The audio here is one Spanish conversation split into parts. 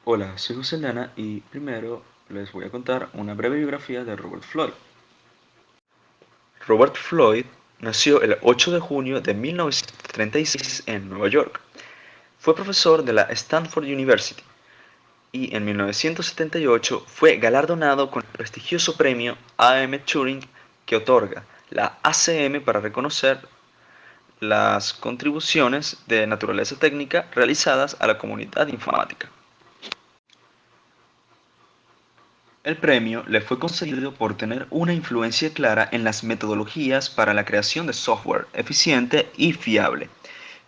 Hola, soy José Lana y primero les voy a contar una breve biografía de Robert Floyd. Robert Floyd nació el 8 de junio de 1936 en Nueva York. Fue profesor de la Stanford University y en 1978 fue galardonado con el prestigioso premio A.M. Turing que otorga la ACM para reconocer las contribuciones de naturaleza técnica realizadas a la comunidad informática. El premio le fue concedido por tener una influencia clara en las metodologías para la creación de software eficiente y fiable,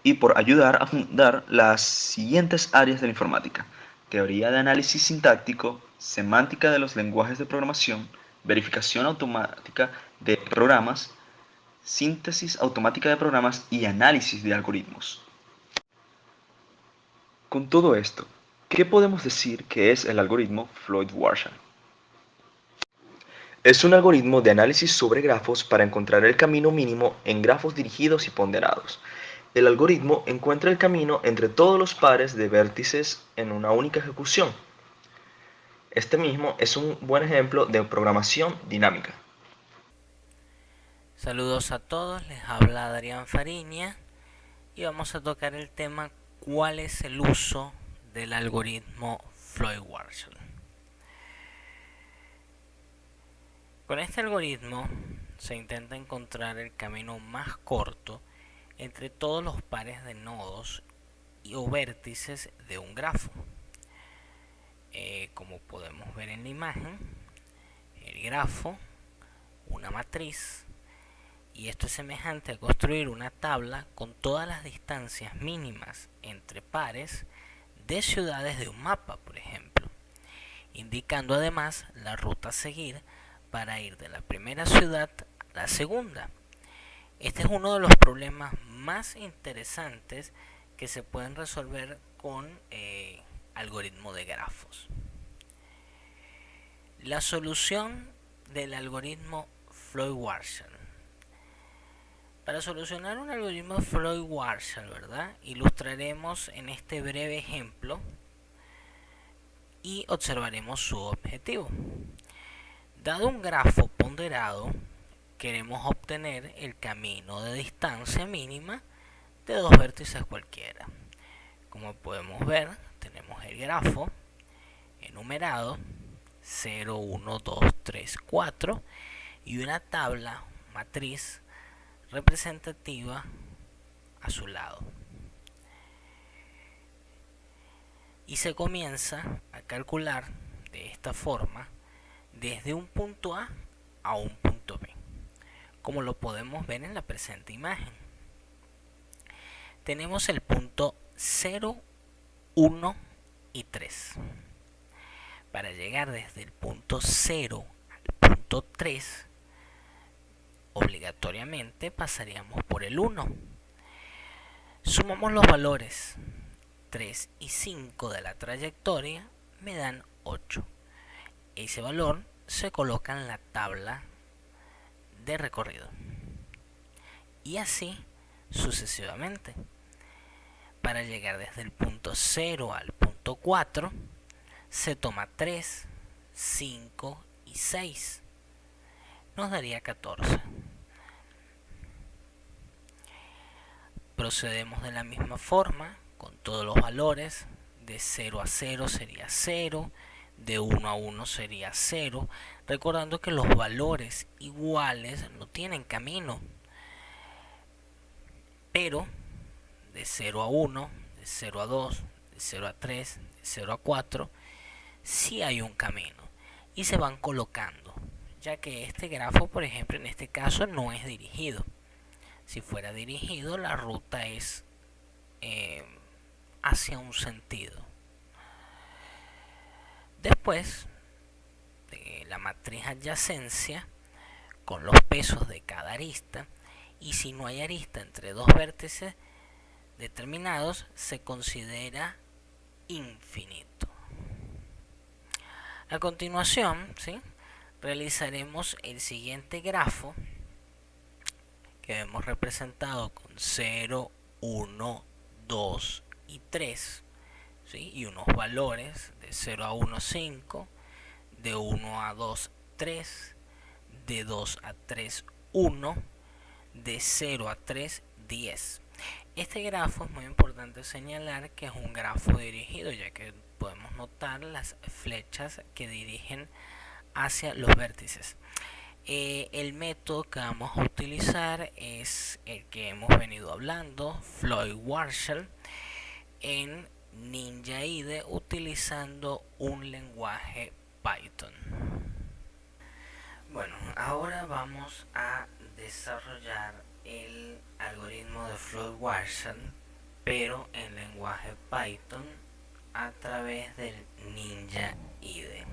y por ayudar a fundar las siguientes áreas de la informática: teoría de análisis sintáctico, semántica de los lenguajes de programación, verificación automática de programas, síntesis automática de programas y análisis de algoritmos. Con todo esto, ¿qué podemos decir que es el algoritmo Floyd-Warshall? Es un algoritmo de análisis sobre grafos para encontrar el camino mínimo en grafos dirigidos y ponderados. El algoritmo encuentra el camino entre todos los pares de vértices en una única ejecución. Este mismo es un buen ejemplo de programación dinámica. Saludos a todos, les habla Adrián Fariña y vamos a tocar el tema ¿cuál es el uso del algoritmo Floyd-Warshall? Con este algoritmo se intenta encontrar el camino más corto entre todos los pares de nodos o vértices de un grafo. Como podemos ver en la imagen, el grafo, una matriz, y esto es semejante a construir una tabla con todas las distancias mínimas entre pares de ciudades de un mapa, por ejemplo, indicando además la ruta a seguir para ir de la primera ciudad a la segunda. Este es uno de los problemas más interesantes que se pueden resolver con algoritmo de grafos. La solución del algoritmo Floyd-Warshall. Para solucionar un algoritmo Floyd-Warshall, ¿verdad? Ilustraremos en este breve ejemplo y observaremos su objetivo. Dado un grafo ponderado, queremos obtener el camino de distancia mínima de dos vértices cualquiera. Como podemos ver, tenemos el grafo enumerado 0, 1, 2, 3, 4 y una tabla matriz representativa a su lado. Y se comienza a calcular de esta forma desde un punto a un punto B, como lo podemos ver en la presente imagen. Tenemos el punto 0, 1 y 3. Para llegar desde el punto 0 al punto 3, obligatoriamente pasaríamos por el 1. Sumamos los valores 3 y 5 de la trayectoria, me dan 8. Ese valor se coloca en la tabla de recorrido. Y así sucesivamente. Para llegar desde el punto 0 al punto 4, se toma 3, 5 y 6. Nos daría 14. Procedemos de la misma forma con todos los valores. De 0 a 0 sería 0, de 1 a 1 sería 0, recordando que los valores iguales no tienen camino, pero de 0 a 1, de 0 a 2, de 0 a 3, de 0 a 4, sí hay un camino y se van colocando, ya que este grafo, por ejemplo, en este caso no es dirigido. Si fuera dirigido, la ruta es hacia un sentido. Después de la matriz adyacencia, con los pesos de cada arista, y si no hay arista entre dos vértices determinados, se considera infinito. A continuación, ¿sí?, realizaremos el siguiente grafo que vemos representado con 0, 1, 2 y 3, ¿sí? Y unos valores de 0 a 1, 5, de 1 a 2, 3, de 2 a 3, 1, de 0 a 3, 10. Este grafo es muy importante señalar que es un grafo dirigido, ya que podemos notar las flechas que dirigen hacia los vértices. El método que vamos a utilizar es el que hemos venido hablando, Floyd-Warshall, en Ninja IDE utilizando un lenguaje Python. Bueno, ahora vamos a desarrollar el algoritmo de Floyd-Warshall, pero en lenguaje Python a través del Ninja IDE.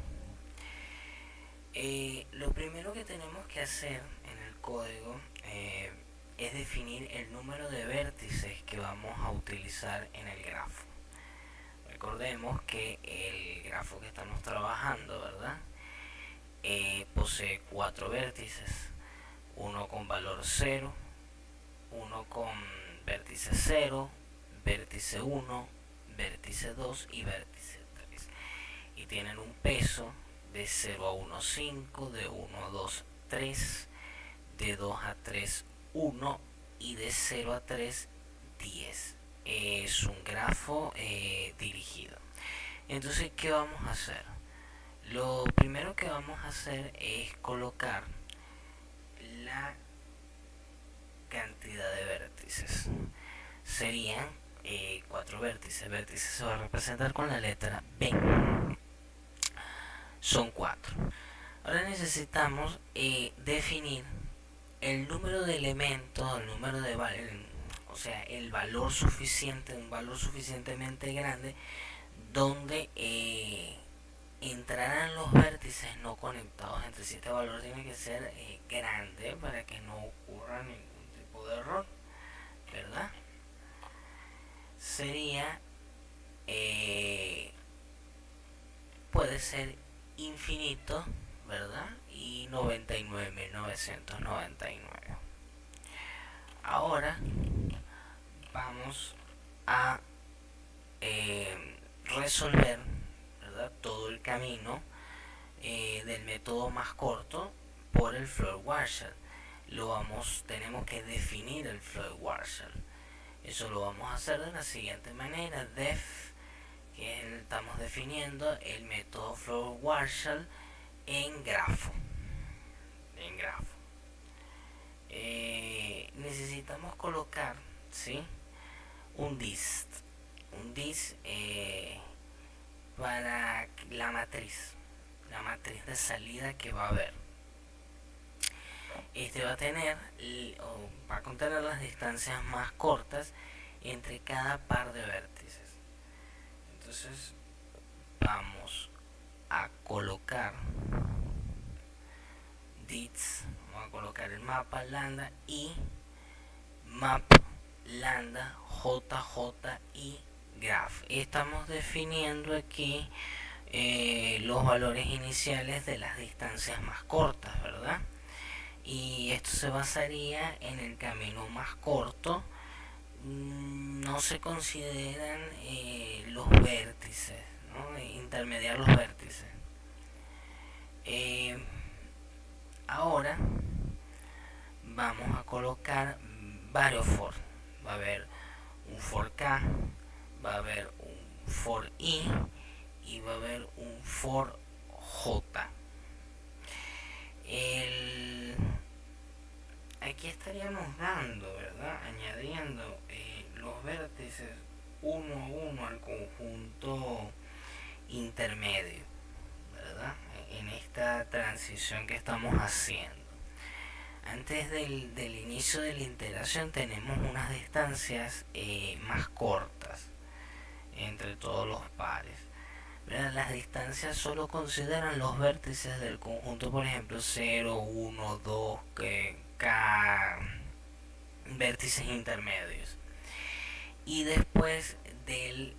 Lo primero que tenemos que hacer en el código es definir el número de vértices que vamos a utilizar en el grafo. Recordemos que el grafo que estamos trabajando, ¿verdad? Posee 4 vértices, uno con valor 0, uno con vértice 0, vértice 1, vértice 2 y vértice 3. Y tienen un peso de 0 a 1, 5, de 1 a 2, 3, de 2 a 3, 1 y de 0 a 3, 10. Es un grafo dirigido. Entonces, ¿qué vamos a hacer? Lo primero que vamos a hacer es colocar la cantidad de vértices. Serían 4 vértices. Vértices se va a representar con la letra B. Son 4. Ahora necesitamos definir el número de elementos, el número de o sea, el valor suficiente, un valor suficientemente grande donde entrarán los vértices no conectados entre sí. Este valor tiene que ser grande para que no ocurra ningún tipo de error, ¿verdad? Sería puede ser infinito, ¿verdad? Y 99.999. Ahora vamos a resolver, ¿verdad?, todo el camino del método más corto por el Floyd-Warshall. Tenemos que definir el Floyd-Warshall. Eso lo vamos a hacer de la siguiente manera: def, que estamos definiendo el método Floyd-Warshall en grafo. Necesitamos colocar, ¿sí?, un dist para la matriz de salida que va a haber. Este va a tener o va a contener las distancias más cortas entre cada par de vértices. Entonces vamos a colocar dits, vamos a colocar el mapa lambda y map lambda jj y graph. Estamos definiendo aquí los valores iniciales de las distancias más cortas, ¿verdad? Y esto se basaría en el camino más corto. No se consideran los vértices, ¿no?, intermediar los vértices. Ahora vamos a colocar varios for. Va a haber un for k, va a haber un for i y va a haber un for j. Aquí estaríamos dando, ¿verdad?, añadiendo los vértices uno a uno al conjunto intermedio, ¿verdad?, en esta transición que estamos haciendo. Antes del inicio de la integración tenemos unas distancias más cortas entre todos los pares. Las distancias solo consideran los vértices del conjunto, por ejemplo 0, 1, 2, k vértices intermedios. Y después del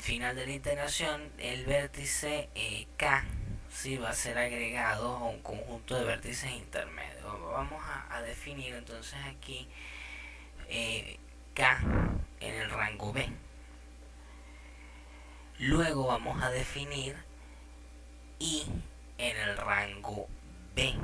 final de la integración, el vértice k sí va a ser agregado a un conjunto de vértices intermedios. Vamos a definir entonces aquí k en el rango b, Luego vamos a definir I en el rango B.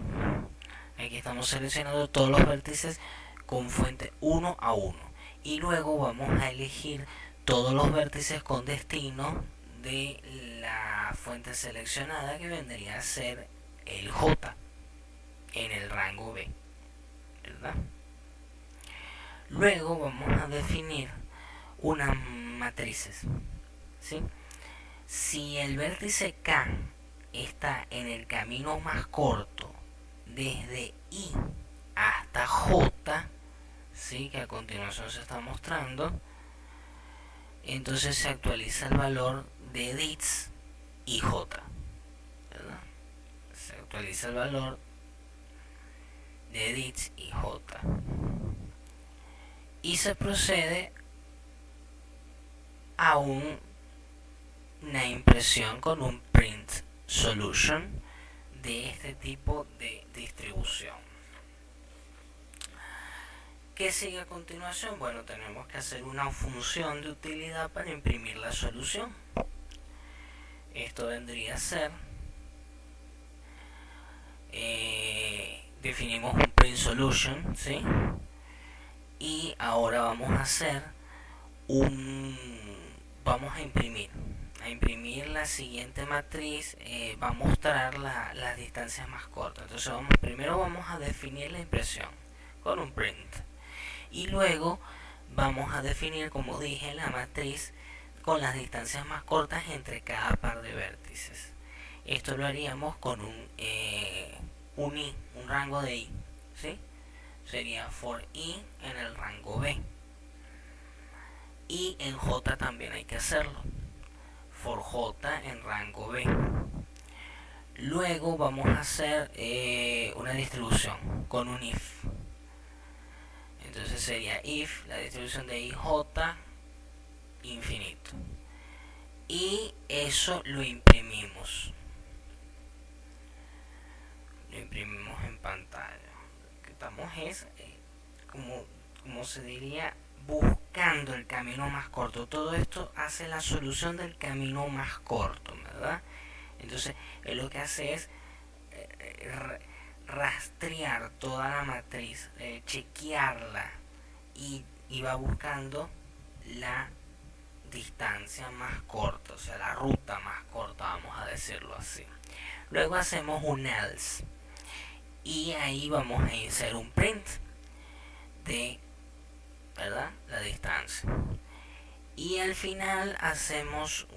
Aquí estamos seleccionando todos los vértices con fuente 1 a 1. Y luego vamos a elegir todos los vértices con destino de la fuente seleccionada, que vendría a ser el J en el rango B, ¿verdad? Luego vamos a definir unas matrices, ¿sí? Si el vértice K está en el camino más corto desde I hasta J, ¿sí?, que a continuación se está mostrando, entonces se actualiza el valor de DITS y J, ¿verdad? Se actualiza el valor de DITS y J. Y se procede a una impresión con un print solution de este tipo de distribución. ¿Qué sigue a continuación? Bueno, tenemos que hacer una función de utilidad para imprimir la solución. Esto vendría a ser, definimos un print solution, ¿sí? Y ahora vamos a hacer vamos a imprimir la siguiente matriz. Va a mostrar las distancias más cortas. Entonces primero vamos a definir la impresión con un print, y luego vamos a definir, como dije, la matriz con las distancias más cortas entre cada par de vértices. Esto lo haríamos con un rango de i, ¿sí? Sería for i en el rango b. Y en j también hay que hacerlo, for j en rango b. Luego vamos a hacer una distribución con un if. Entonces sería if la distribución de ij infinito, y eso lo imprimimos en pantalla. Lo que estamos es como se diría, buscando el camino más corto. Todo esto hace la solución del camino más corto, ¿verdad? Entonces lo que hace es rastrear toda la matriz, chequearla, y va buscando la distancia más corta, o sea, la ruta más corta, vamos a decirlo así. Luego hacemos un else, y ahí vamos a hacer un print de, ¿verdad?, la distancia. Y al final hacemos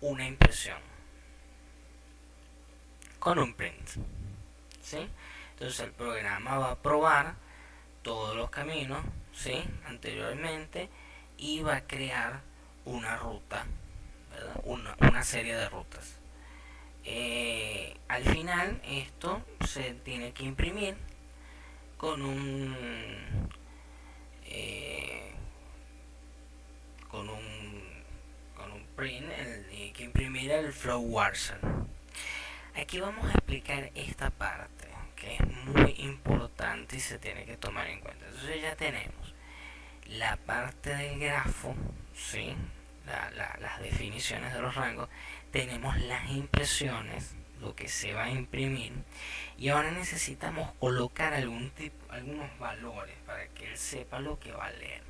una impresión con un print, ¿sí? Entonces el programa va a probar todos los caminos, ¿sí?, anteriormente, y va a crear una ruta, ¿verdad?, una serie de rutas. Al final esto se tiene que imprimir con un print, hay que imprimir el flow warsal. Aquí vamos a explicar esta parte, que es muy importante y se tiene que tomar en cuenta. Entonces ya tenemos la parte del grafo, ¿sí?, las definiciones de los rangos, tenemos las impresiones, lo que se va a imprimir, y ahora necesitamos colocar algunos valores para que él sepa lo que va a leer.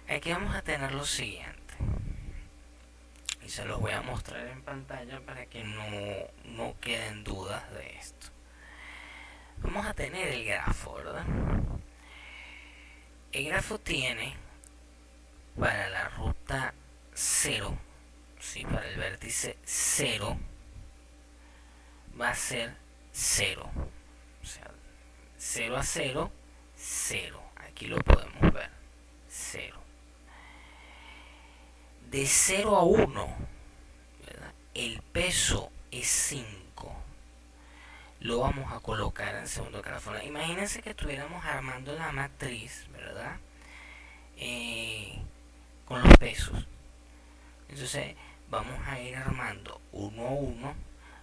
Aquí vamos a tener lo siguiente, y se los voy a mostrar en pantalla para que no queden dudas de esto. Vamos a tener el grafo, ¿verdad? El grafo tiene, para la ruta 0, ¿sí?, para el vértice 0, va a ser 0. O sea, 0 a 0, 0. Aquí lo podemos ver, 0. De 0 a 1, ¿verdad?, el peso es 5. Lo vamos a colocar en segundo grafo. Imagínense que estuviéramos armando la matriz, ¿verdad?, con los pesos. Entonces vamos a ir armando uno a uno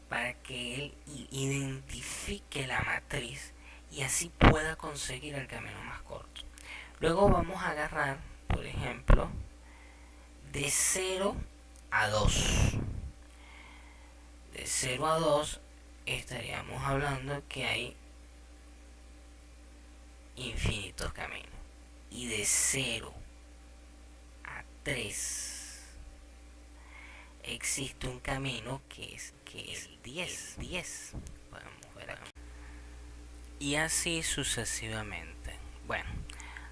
para que él identifique la matriz y así pueda conseguir el camino más corto. Luego vamos a agarrar por ejemplo, de 0 a 2. De 0 a 2 estaríamos hablando que hay infinitos caminos. Y de 0 a 3 existe un camino que es el 10. Podemos ver acá. Y así sucesivamente. Bueno,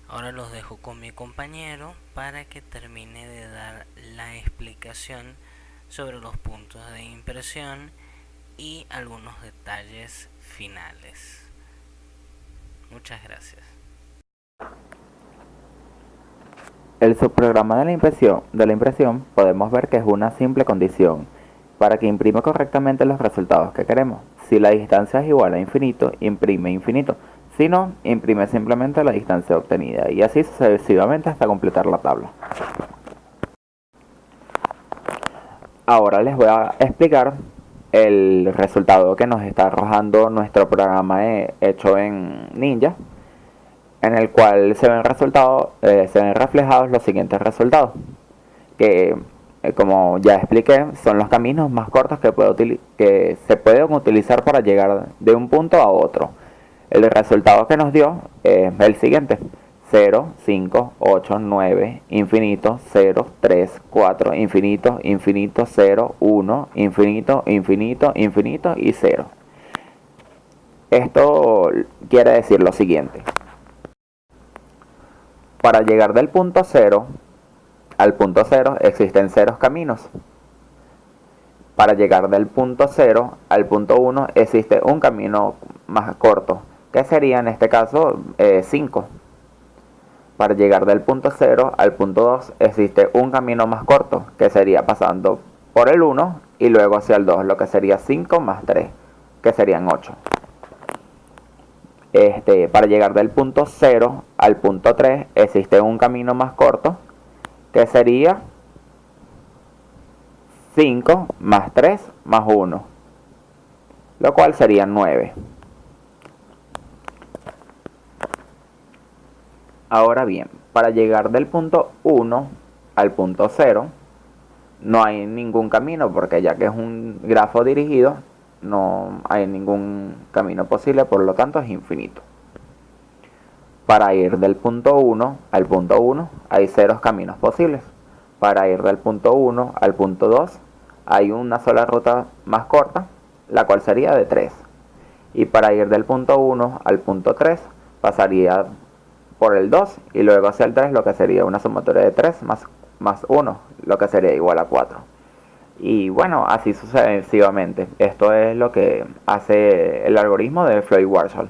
ahora los dejo con mi compañero para que termine de dar la explicación sobre los puntos de impresión y algunos detalles finales. Muchas gracias. El subprograma de la impresión podemos ver que es una simple condición para que imprima correctamente los resultados que queremos. Si la distancia es igual a infinito, imprime infinito. Si no, imprime simplemente la distancia obtenida y así sucesivamente hasta completar la tabla. Ahora les voy a explicar el resultado que nos está arrojando nuestro programa hecho en Ninja, en el cual se ven reflejados los siguientes resultados, que como ya expliqué, son los caminos más cortos que se pueden utilizar para llegar de un punto a otro. El resultado que nos dio es el siguiente: 0, 5, 8, 9, infinito, 0, 3, 4, infinito, infinito, 0, 1, infinito, infinito, infinito y 0. Esto quiere decir lo siguiente: para llegar del punto 0 al punto 0 existen 0 caminos. Para llegar del punto 0 al punto 1 existe un camino más corto, que sería en este caso 5. Para llegar del punto 0 al punto 2 existe un camino más corto, que sería pasando por el 1 y luego hacia el 2, lo que sería 5 más 3, que serían 8. Para llegar del punto 0 al punto 3 existe un camino más corto, que sería 5 más 3 más 1, lo cual sería 9. Ahora bien, para llegar del punto 1 al punto 0 no hay ningún camino, porque ya que es un grafo dirigido no hay ningún camino posible, por lo tanto es infinito. Para ir del punto 1 al punto 1 hay 0 caminos posibles. Para ir del punto 1 al punto 2 hay una sola ruta más corta, la cual sería de 3. Y para ir del punto 1 al punto 3 pasaría por el 2 y luego hacia el 3, lo que sería una sumatoria de 3 más 1, lo que sería igual a 4. Y bueno, así sucesivamente. Esto es lo que hace el algoritmo de Floyd-Warshall.